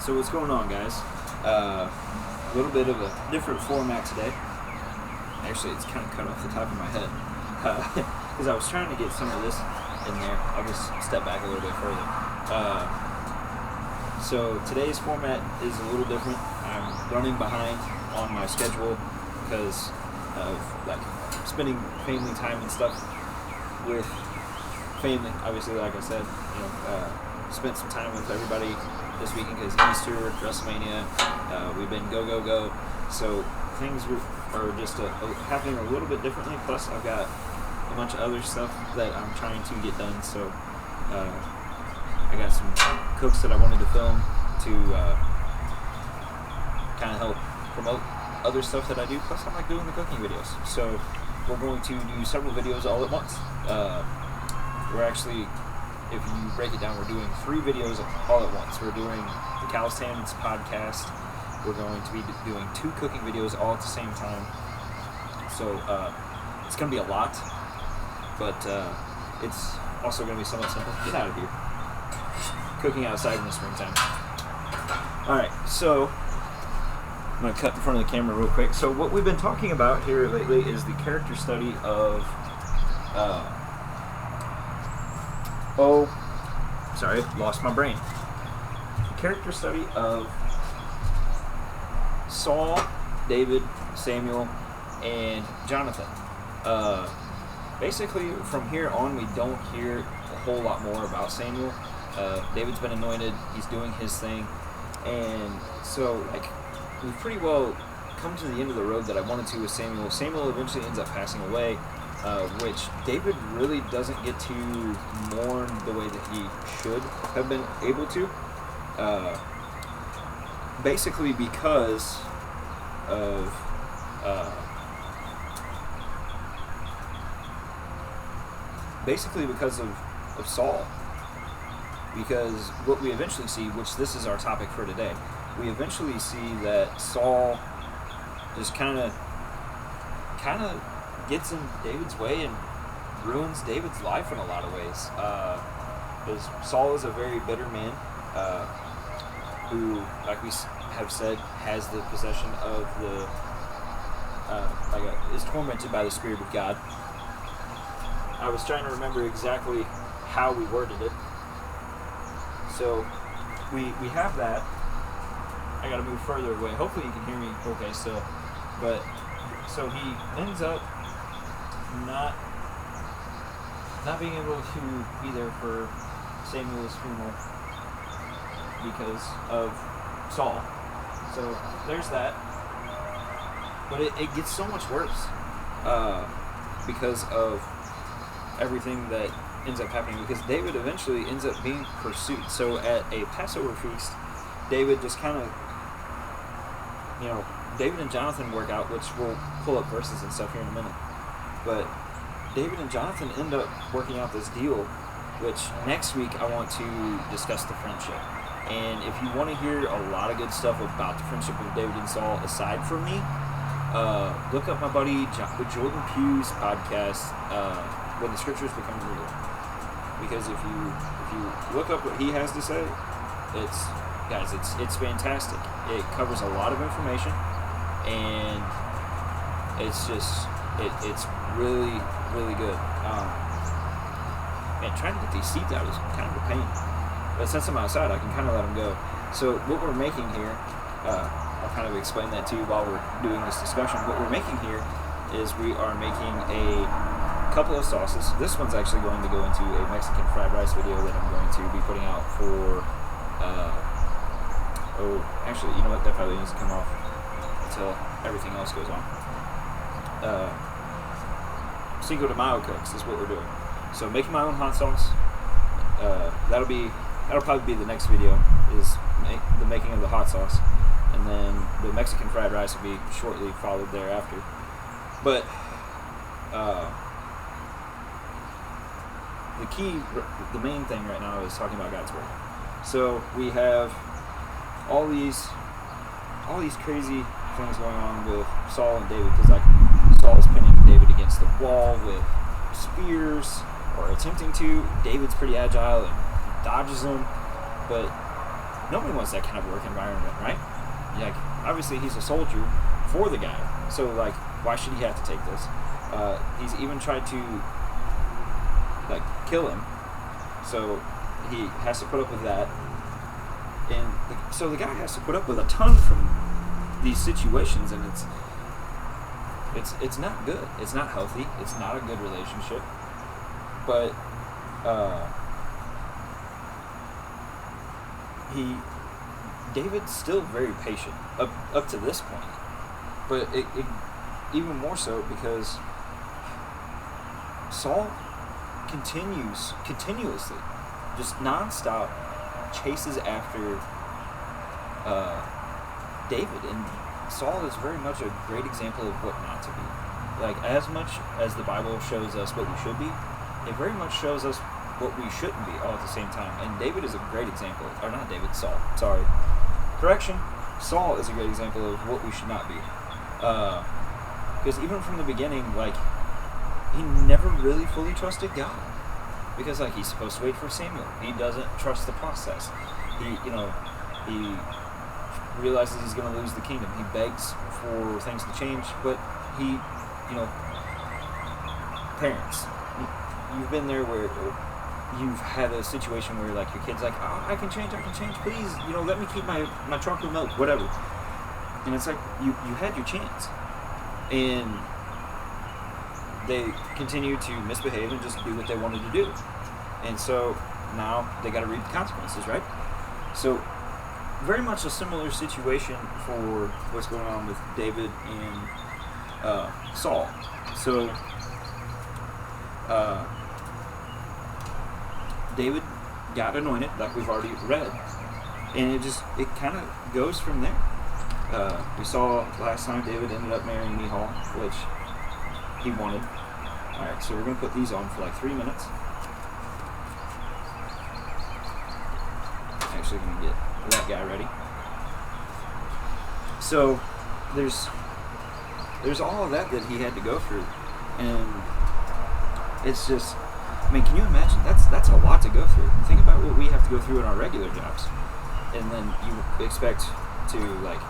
So what's going on, guys? A little bit of a different format today. Actually, it's kind of cut off the top of my head because I was trying to get some of this in there. I'll just step back a little bit further. So today's format is a little different. I'm running behind on my schedule because of spending family time and stuff with family. Obviously, like I said, spent some time with everybody this weekend because Easter, WrestleMania, we've been go. So things are just happening a little bit differently. Plus, I've got a bunch of other stuff that I'm trying to get done. So I got some cooks that I wanted to film to kind of help promote other stuff that I do. Plus, I like doing the cooking videos. So we're going to do several videos all at once. We're actually, if you break it down, we're doing 3 videos all at once. We're doing the Calloused podcast. We're going to be doing 2 cooking videos all at the same time. So it's going to be a lot, but it's also going to be somewhat simple. Get out of here. Cooking outside in the springtime. Alright, so I'm going to cut in front of the camera real quick. So what we've been talking about here lately is the character study of lost my brain. The character study of Saul, David, Samuel, and Jonathan. Basically, from here on, we don't hear a whole lot more about Samuel. David's been anointed. He's doing his thing. And so, we've pretty well come to the end of the road that I wanted to with Samuel. Samuel eventually ends up passing away, which David really doesn't get to mourn the way that he should have been able to. Basically because of Saul. Because what we eventually see, which this is our topic for today, we eventually see that Saul just kind of gets in David's way and ruins David's life in a lot of ways. Because Saul is a very bitter man who, like we have said, has the possession of is tormented by the Spirit of God. I was trying to remember exactly how we worded it. So we have that. I gotta move further away. Hopefully you can hear me okay still. But so he ends up not being able to be there for Samuel's funeral because of Saul. So there's that. But it gets so much worse because of everything that ends up happening, because David eventually ends up being pursued. So at a Passover feast, David just kind of, David and Jonathan work out, which we'll pull up verses and stuff here in a minute. But David and Jonathan end up working out this deal, which next week I want to discuss the friendship. And if you want to hear a lot of good stuff about the friendship of David and Saul, aside from me, look up my buddy Jordan Pugh's podcast, When the Scriptures Become Real. Because if you look up what he has to say, it's fantastic. It covers a lot of information, and it's just it's really, really good. And trying to get these seats out is kind of a pain, but since I'm outside, I can kind of let them go. So what we're making here, I'll kind of explain that to you while we're doing this discussion. What we're making here is we are making a couple of sauces. This one's actually going to go into a Mexican fried rice video that I'm going to be putting out for actually, you know what, that probably needs to come off until everything else goes on. Cinco de Mayo cooks is what we're doing. So making my own hot sauce. That'll probably be the next video, is the making of the hot sauce, and then the Mexican fried rice will be shortly followed thereafter. But the main thing right now is talking about God's word. So we have all these crazy things going on with Saul and David, because Saul's pinning David against the wall with spears, or attempting to. David's pretty agile and dodges them, but nobody wants that kind of work environment, right? Like, obviously he's a soldier for the guy, so like, why should he have to take this? He's even tried to like kill him, so he has to put up with that, and so the guy has to put up with a ton from these situations, and it's not good. It's not healthy. It's not a good relationship. But David's still very patient up to this point. But it even more so because Saul continuously, just nonstop chases after David, and Saul is very much a great example of what not to be. Like, as much as the Bible shows us what we should be, it very much shows us what we shouldn't be all at the same time. And David is a great example, or not David, Saul. Sorry, correction. Saul is a great example of what we should not be. Because even from the beginning, like, he never really fully trusted God. Because, like, he's supposed to wait for Samuel. He doesn't trust the process. He realizes he's going to lose the kingdom. He begs for things to change, but he, parents, you've been there where you've had a situation where, like, your kid's like, oh, I can change, please, let me keep my chocolate milk, whatever. And it's like, you had your chance. And they continue to misbehave and just do what they wanted to do. And so now they got to reap the consequences, right? So very much a similar situation for what's going on with David and Saul. So David got anointed, like we've already read, and it kind of goes from there. We saw last time David ended up marrying Michal, which he wanted. Alright, so we're going to put these on for like 3 minutes. Actually going to get that guy ready. So there's all of that he had to go through, and it's just, I mean, can you imagine? That's a lot to go through. Think about what we have to go through in our regular jobs, and then you expect to, like,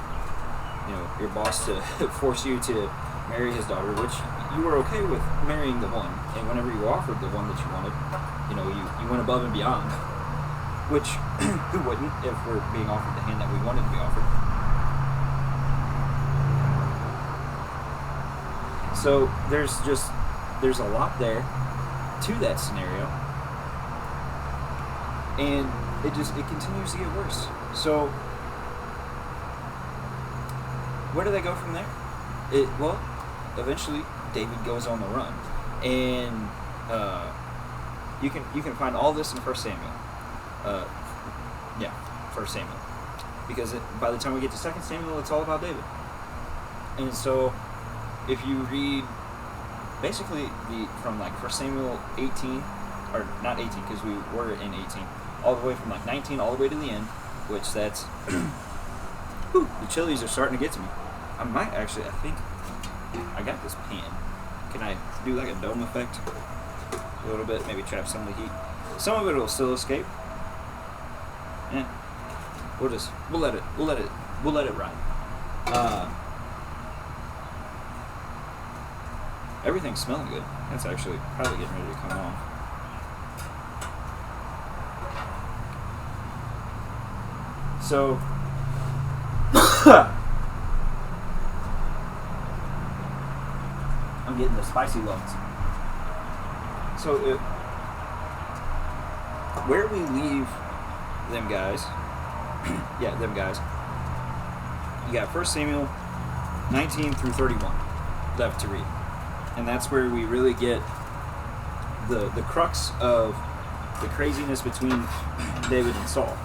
your boss to force you to marry his daughter, which you were okay with marrying the one, and whenever you were offered the one that you wanted, you went above and beyond, which who wouldn't if we're being offered the hand that we wanted to be offered. So there's a lot there to that scenario, and it continues to get worse. So where do they go from there? Well, eventually David goes on the run, and you can find all this in 1 Samuel. 1 Samuel, because by the time we get to 2 Samuel, it's all about David. And so if you read basically from like 1 Samuel 18, or not 18 because we were in 18, all the way from like 19 all the way to the end, which that's whew, the chilies are starting to get to me. I think I got this pan. Can I do like a dome effect? A little bit, maybe trap some of the heat. Some of it will still escape. We'll let it ride. Everything's smelling good. That's actually probably getting ready to come off. So I'm getting the spicy lumps. So where we leave them guys, you got 1 Samuel 19 through 31 left to read. And that's where we really get the crux of the craziness between David and Saul.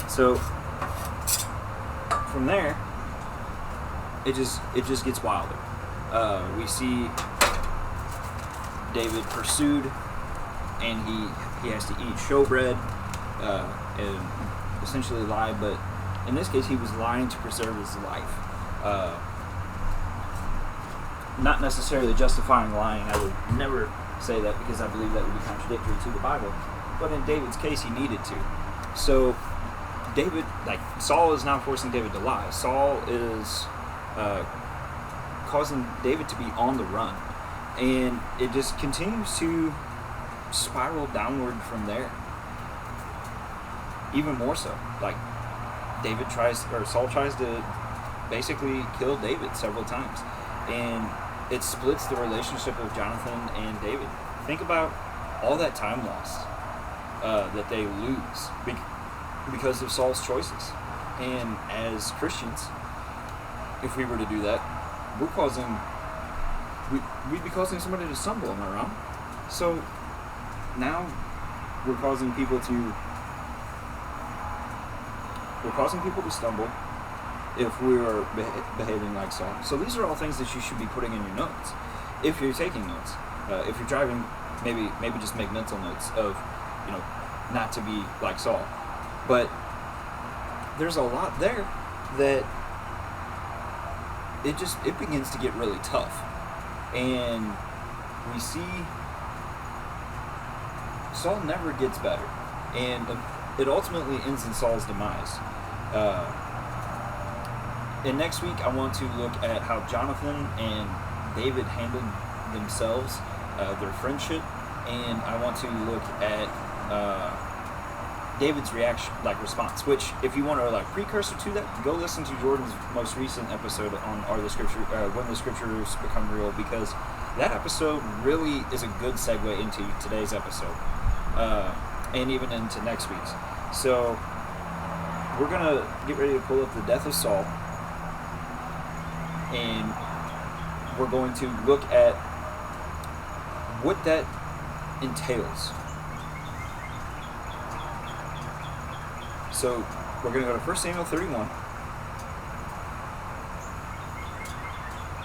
So from there, it just gets wilder. We see David pursued, and he has to eat showbread and essentially lie, but in this case he was lying to preserve his life. Not necessarily justifying lying. I would never say that because I believe that would be contradictory to the Bible. But in David's case, he needed to. So Saul is now forcing David to lie. Saul is causing David to be on the run. And it just continues to spiral downward from there. Even more so. Like, Saul tries to basically kill David several times. And it splits the relationship of Jonathan and David. Think about all that time lost that they lose because of Saul's choices. And as Christians, if we were to do that, we'd be causing somebody to stumble, am I wrong? So now we're causing people to stumble if we are behaving like Saul. So these are all things that you should be putting in your notes. If you're taking notes, if you're driving, maybe just make mental notes of, not to be like Saul. But there's a lot there that it begins to get really tough. And we see Saul never gets better. And it ultimately ends in Saul's demise. And next week I want to look at how Jonathan and David handled themselves, their friendship, and I want to look at David's response, which, if you want a precursor to that, go listen to Jordan's most recent episode on When the Scriptures Become Real, because that episode really is a good segue into today's episode, and even into next week's. So we're going to get ready to pull up the death of Saul, and we're going to look at what that entails. So we're going to go to 1 Samuel 31,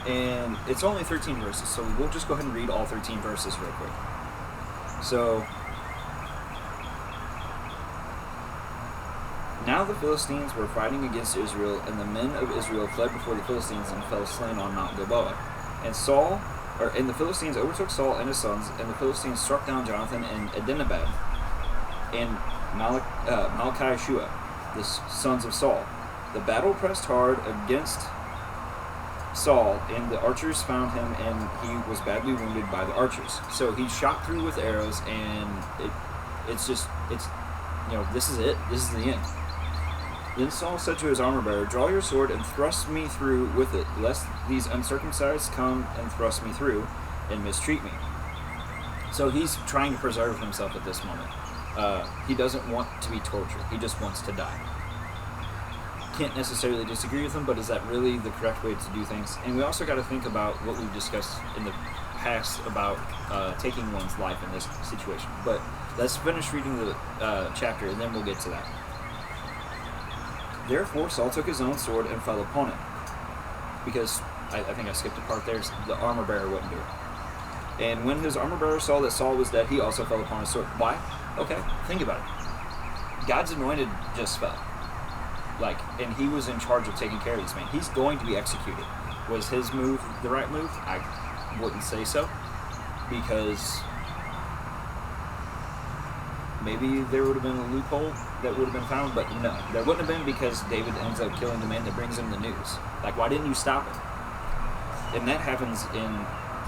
and it's only 13 verses, so we'll just go ahead and read all 13 verses real quick. So, now the Philistines were fighting against Israel, and the men of Israel fled before the Philistines and fell slain on Mount Gilboa. And the Philistines overtook Saul and his sons, and the Philistines struck down Jonathan and Abinadab and Malchi-Shua, the sons of Saul. The battle pressed hard against Saul, and the archers found him, and he was badly wounded by the archers. So he's shot through with arrows, and this is it. This is the end. Then Saul said to his armor-bearer, "Draw your sword and thrust me through with it, lest these uncircumcised come and thrust me through and mistreat me." So he's trying to preserve himself at this moment. He doesn't want to be tortured. He just wants to die. Can't necessarily disagree with him, but is that really the correct way to do things? And we also got to think about what we've discussed in the past about taking one's life in this situation. But let's finish reading the chapter, and then we'll get to that. Therefore Saul took his own sword and fell upon it. Because, I think I skipped a part there, the armor-bearer wouldn't do it. And when his armor-bearer saw that Saul was dead, he also fell upon his sword. Why? Okay, think about it. God's anointed just fell. And he was in charge of taking care of this man. He's going to be executed. Was his move the right move? I wouldn't say so. Because maybe there would have been a loophole that would have been found, but no. There wouldn't have been, because David ends up killing the man that brings him the news. Why didn't you stop it? And that happens in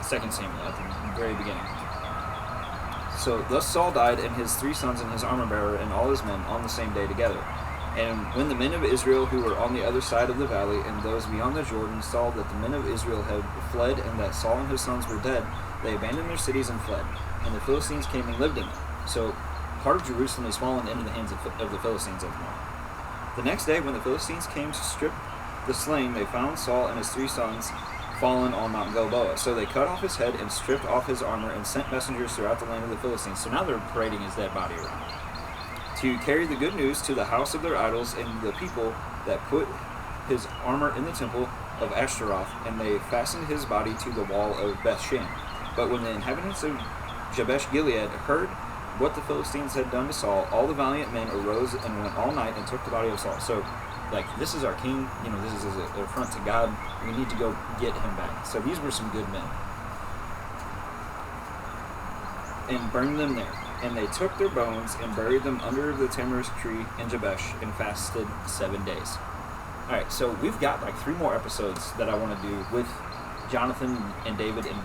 2 Samuel at the very beginning. So thus Saul died, and his 3 sons and his armor-bearer and all his men on the same day together. And when the men of Israel who were on the other side of the valley and those beyond the Jordan saw that the men of Israel had fled and that Saul and his sons were dead, they abandoned their cities and fled. And the Philistines came and lived in them. So part of Jerusalem is fallen into the hands of the Philistines at the moment. The next day, when the Philistines came to strip the slain, they found Saul and his 3 sons fallen on Mount Gilboa. So they cut off his head and stripped off his armor and sent messengers throughout the land of the Philistines. So now they're parading his dead body around, to carry the good news to the house of their idols and the people that put his armor in the temple of Ashtaroth, and they fastened his body to the wall of Bethshan. But when the inhabitants of Jabesh-Gilead heard what the Philistines had done to Saul, all the valiant men arose and went all night and took the body of Saul. So, this is our king, this is an affront to God. We need to go get him back. So these were some good men. and burned them there. And they took their bones and buried them under the tamarisk tree in Jabesh and fasted 7 days. All right, so we've got like 3 more episodes that I want to do with Jonathan and David, and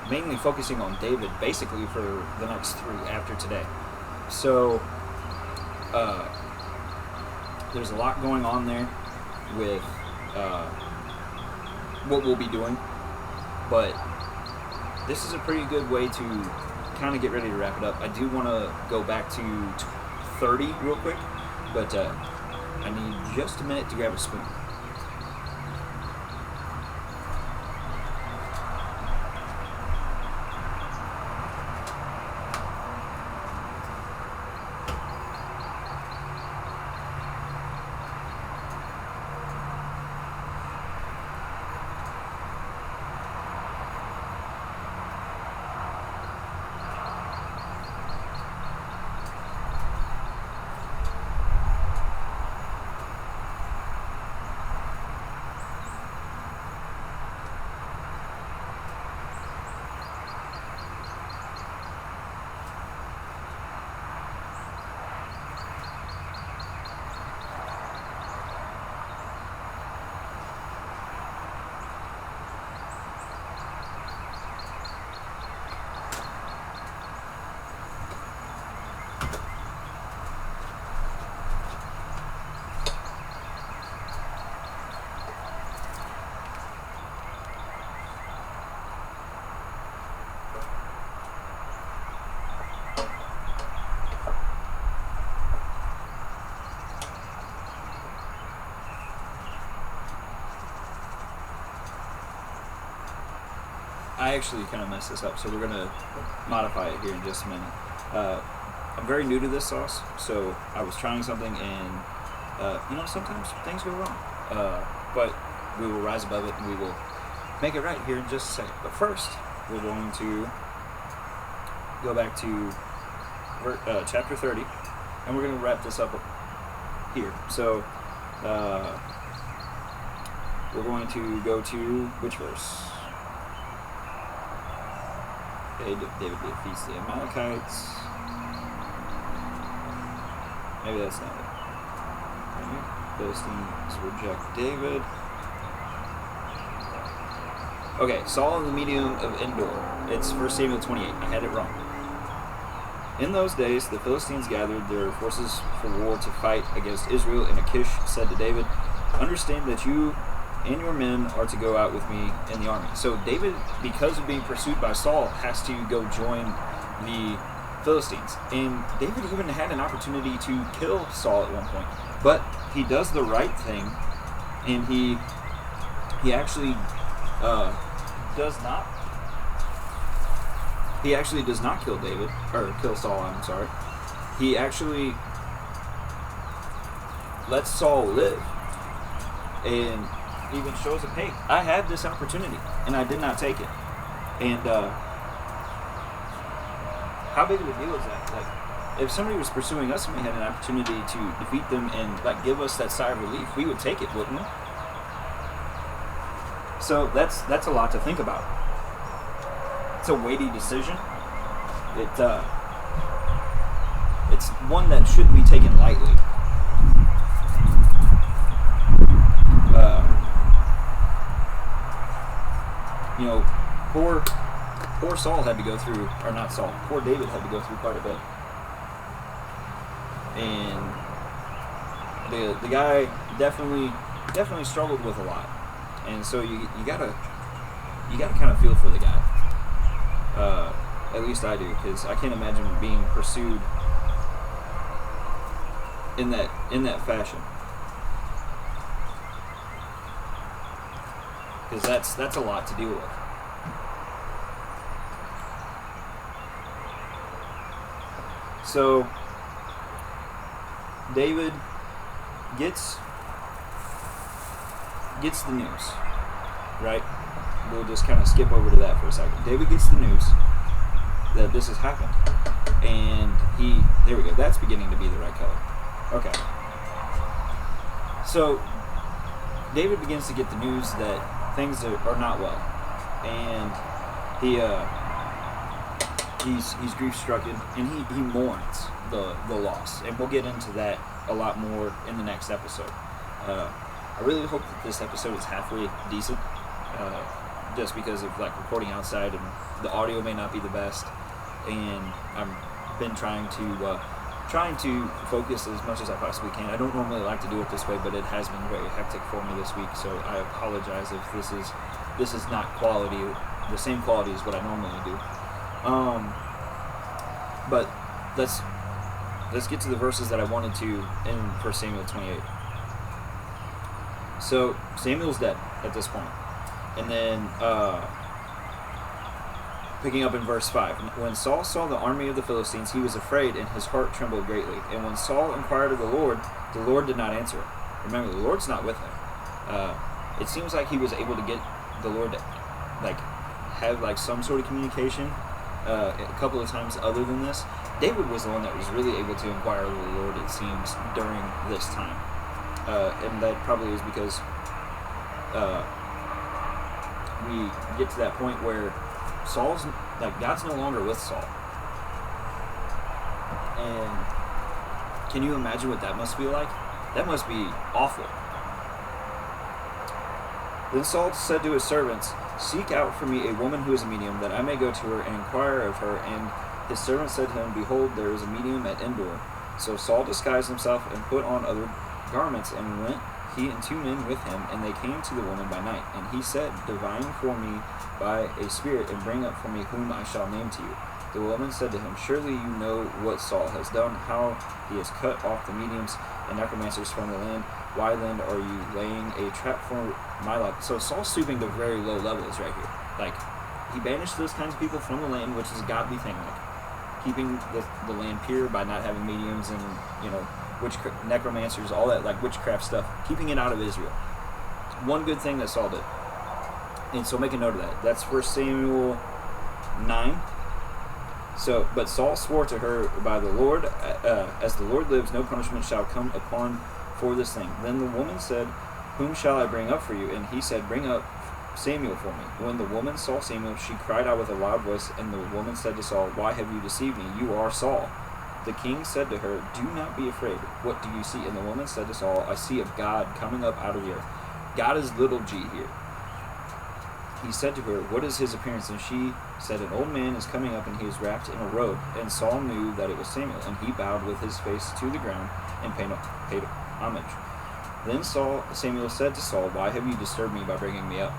mainly focusing on David basically for the next 3 after today. So there's a lot going on there with what we'll be doing, but this is a pretty good way to kind of get ready to wrap it up. I do want to go back to 30 real quick, but I need just a minute to grab a spoon. I actually kind of messed this up, so we're going to modify it here in just a minute. I'm very new to this sauce, so I was trying something, and sometimes things go wrong. But we will rise above it, and we will make it right here in just a second. But first, we're going to go back to chapter 30, and we're going to wrap this up here. So we're going to go to which verse? David did feast the Amalekites. Maybe that's not it. Philistines reject David. Okay, Saul in the medium of Endor. It's 1 Samuel 28. I had it wrong. In those days, the Philistines gathered their forces for war to fight against Israel, and Achish said to David, "Understand that you and your men are to go out with me in the army." So David, because of being pursued by Saul, has to go join the Philistines. And David even had an opportunity to kill Saul at one point. But he does the right thing, and he actually does not. He actually does not kill David, or kill Saul, I'm sorry. He actually lets Saul live. And even shows him, hey, I had this opportunity and I did not take it. And how big of a deal is that? Like, if somebody was pursuing us and we had an opportunity to defeat them and like give us that sigh of relief, we would take it, wouldn't we? So that's a lot to think about. It's a weighty decision. It's one that shouldn't be taken lightly. Poor Saul had to go through, or not Saul, poor David had to go through quite a bit. And the guy definitely struggled with a lot. And so you gotta kind of feel for the guy. At least I do, because I can't imagine being pursued in that fashion. Because that's a lot to deal with. So David gets the news, right? We'll just kind of skip over to that for a second. David gets the news that this has happened, and there we go. That's beginning to be the right color. Okay. So David begins to get the news that things are not well, and he's grief stricken, and he mourns the loss, and we'll get into that a lot more in the next episode. I really hope that this episode is halfway decent, just because of like recording outside and the audio may not be the best, and I've been trying to focus as much as I possibly can. I don't normally like to do it this way, but it has been very hectic for me this week, so I apologize if this is not quality, the same quality as what I normally do. But let's get to the verses that I wanted to in 1 Samuel 28. So Samuel's dead at this point, and then picking up in verse 5. When Saul saw the army of the Philistines, he was afraid, and his heart trembled greatly. And when Saul inquired of the Lord did not answer him. Remember, the Lord's not with him. It seems like he was able to get the Lord to have some sort of communication a couple of times other than this. David was the one that was really able to inquire of the Lord, it seems, during this time. And that probably is because we get to that point where God's no longer with Saul. And can you imagine what that must be like? That must be awful. Then Saul said to his servants, "Seek out for me a woman who is a medium, that I may go to her and inquire of her." And his servant said to him, "Behold, there is a medium at Endor." So Saul disguised himself and put on other garments, and went he and 2 men with him, and they came to the woman by night. And he said, "Divine for me by a spirit, and bring up for me whom I shall name to you." The woman said to him, "Surely you know what Saul has done, how he has cut off the mediums and necromancers from the land. Why then are you laying a trap for my life?" So Saul's stooping to very low levels right here. He banished those kinds of people from the land, which is a godly thing, keeping the land pure by not having mediums and, necromancers, all that, witchcraft stuff, keeping it out of Israel. One good thing that Saul did. And so make a note of that. That's 1 Samuel 9. So, but Saul swore to her by the Lord, "As the Lord lives, no punishment shall come upon for this thing." Then the woman said, "Whom shall I bring up for you?" And he said, "Bring up Samuel for me." When the woman saw Samuel, she cried out with a loud voice, and the woman said to Saul, "Why have you deceived me? You are Saul." The king said to her, "Do not be afraid. What do you see?" And the woman said to Saul, "I see a God coming up out of the earth." God is little g here. He said to her, "What is his appearance?" And she said, "An old man is coming up, and he is wrapped in a robe." And Saul knew that it was Samuel, and he bowed with his face to the ground and paid homage. Then Samuel said to Saul, "Why have you disturbed me by bringing me up?"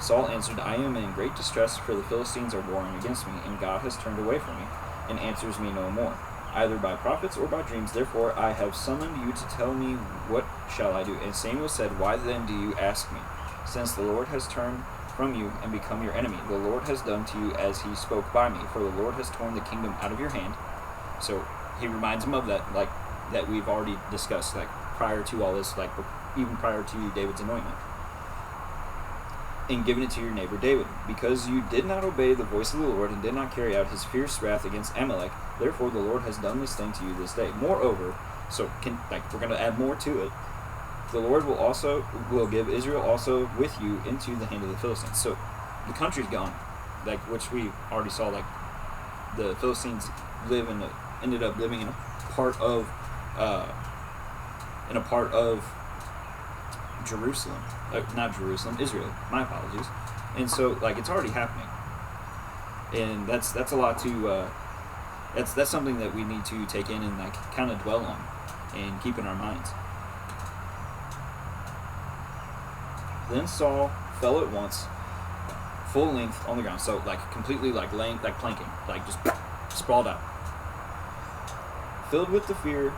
Saul answered, "I am in great distress, for the Philistines are warring against me, and God has turned away from me, and answers me no more, either by prophets or by dreams. Therefore I have summoned you to tell me, what shall I do?" And Samuel said, "Why then do you ask me? Since the Lord has turned from you and become your enemy, the Lord has done to you as he spoke by me, for the Lord has torn the kingdom out of your hand." So he reminds him of that, that we've already discussed, prior to all this, even prior to David's anointment, and given it to your neighbor David, because you did not obey the voice of the Lord and did not carry out his fierce wrath against Amalek. Therefore the Lord has done this thing to you this day. Moreover, we're going to add more to it. The Lord will give Israel also with you into the hand of the Philistines. So the country's gone, which we already saw. The Philistines ended up living in a part of Jerusalem, not Jerusalem, Israel. My apologies. And so it's already happening, and that's a lot to that's something that we need to take in and kind of dwell on and keep in our minds. Then Saul fell at once, full length on the ground, so completely laying, planking, just sprawled out, filled with fear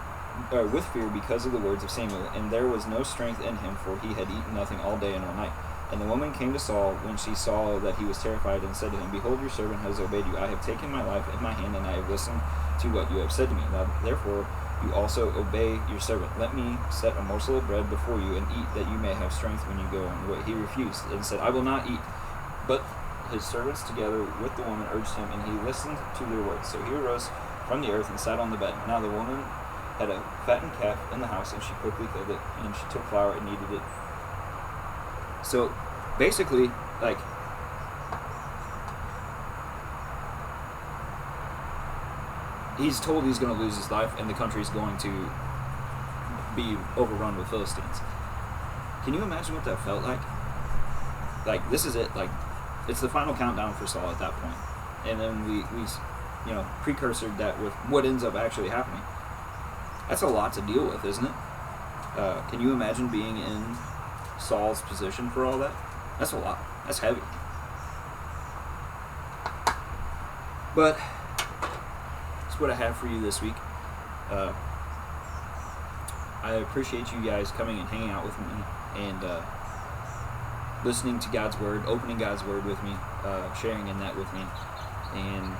because of the words of Samuel, and there was no strength in him, for he had eaten nothing all day and all night. And the woman came to Saul when she saw that he was terrified, and said to him, "Behold, your servant has obeyed you. I have taken my life in my hand, and I have listened to what you have said to me. Now, therefore, you also obey your servant. Let me set a morsel of bread before you, and eat, that you may have strength when you go on your way." He refused, and said, "I will not eat." But his servants, together with the woman, urged him, and he listened to their words. So he arose from the earth and sat on the bed. Now the woman had a fattened calf in the house, and she quickly killed it, and she took flour and kneaded it. So basically, he's told he's going to lose his life, and the country's going to be overrun with Philistines. Can you imagine what that felt like? Like, this is it. Like, it's the final countdown for Saul at that point. And then we precursored that with what ends up actually happening. That's a lot to deal with, isn't it? Can you imagine being in Saul's position for all that? That's a lot. That's heavy. But that's what I have for you this week. I appreciate you guys coming and hanging out with me and listening to God's Word, opening God's Word with me, sharing in that with me. And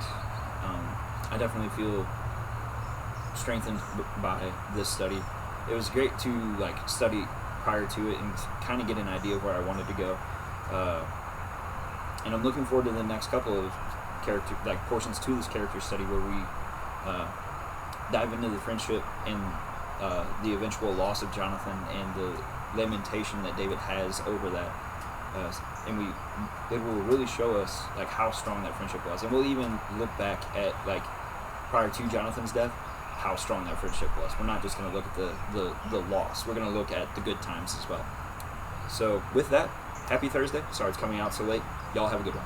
I definitely feel strengthened by this study. It was great to study prior to it and kind of get an idea of where I wanted to go. And I'm looking forward to the next couple of portions to this character study where we dive into the friendship and the eventual loss of Jonathan and the lamentation that David has over that. And it will really show us how strong that friendship was. And we'll even look back at prior to Jonathan's death, how strong that friendship was. We're not just going to look at the loss. We're going to look at the good times as well. So with that, happy Thursday. Sorry it's coming out so late. Y'all have a good one.